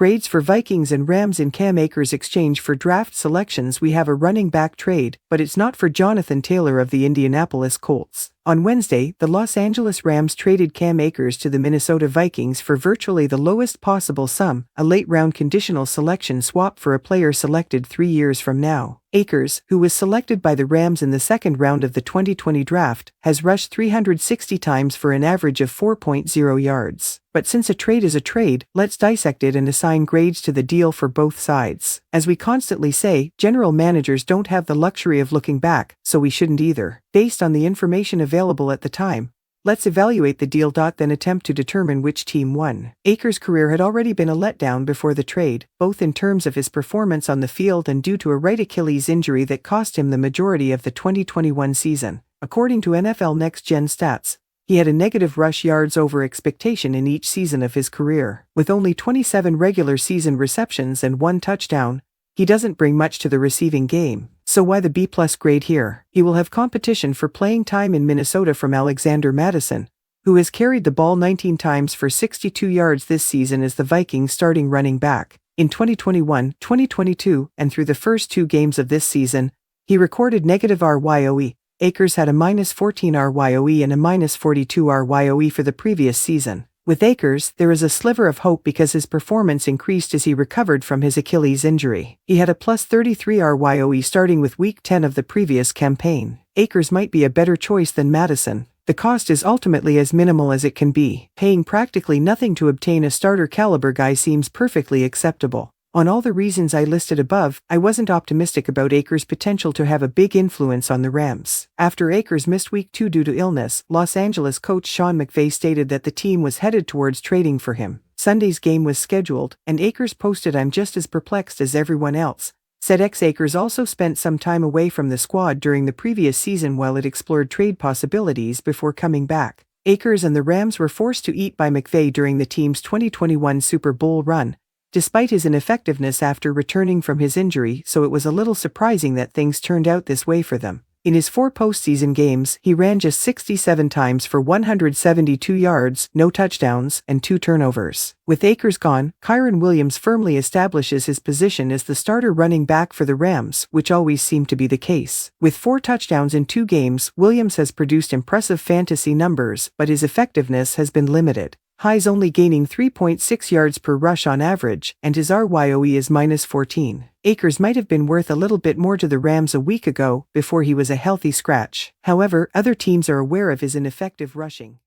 Grades for Vikings and Rams in Cam Akers exchange for draft selections. We have a running back trade, but it's not for Jonathan Taylor of the Indianapolis Colts. On Wednesday, the Los Angeles Rams traded Cam Akers to the Minnesota Vikings for virtually the lowest possible sum, a late-round conditional selection swap for a player selected 3 years from now. Akers, who was selected by the Rams in the second round of the 2020 draft, has rushed 360 times for an average of 4.0 yards. But since a trade is a trade, let's dissect it and assign grades to the deal for both sides. As we constantly say, general managers don't have the luxury of looking back, so we shouldn't either. Based on the information available at the time, let's evaluate the deal. Then attempt to determine which team won. Akers' career had already been a letdown before the trade, both in terms of his performance on the field and due to a right Achilles injury that cost him the majority of the 2021 season. According to NFL Next Gen Stats, he had a negative rush yards over expectation in each season of his career. With only 27 regular season receptions and 1 touchdown, he doesn't bring much to the receiving game. So why the B+ grade here? He will have competition for playing time in Minnesota from Alexander Mattison, who has carried the ball 19 times for 62 yards this season as the Vikings starting running back. In 2021, 2022, and through the first 2 games of this season, he recorded negative RYOE. Akers had a -14 RYOE and a -42 RYOE for the previous season. With Akers, there is a sliver of hope because his performance increased as he recovered from his Achilles injury. He had a +33 RYOE starting with Week 10 of the previous campaign. Akers might be a better choice than Mattison. The cost is ultimately as minimal as it can be. Paying practically nothing to obtain a starter caliber guy seems perfectly acceptable. On all the reasons I listed above, I wasn't optimistic about Akers' potential to have a big influence on the Rams. After Akers missed Week 2 due to illness, Los Angeles coach Sean McVay stated that the team was headed towards trading for him. Sunday's game was scheduled, and Akers posted, "I'm just as perplexed as everyone else," said Akers also spent some time away from the squad during the previous season while it explored trade possibilities before coming back. Akers and the Rams were forced to eat by McVay during the team's 2021 Super Bowl run, despite his ineffectiveness after returning from his injury, so it was a little surprising that things turned out this way for them. In his 4 postseason games, he ran just 67 times for 172 yards, no touchdowns, and 2 turnovers. With Akers gone, Kyren Williams firmly establishes his position as the starter running back for the Rams, which always seemed to be the case. With 4 touchdowns in 2 games, Williams has produced impressive fantasy numbers, but his effectiveness has been limited. High's only gaining 3.6 yards per rush on average, and his RYOE is -14. Akers might have been worth a little bit more to the Rams a week ago, before he was a healthy scratch. However, other teams are aware of his ineffective rushing.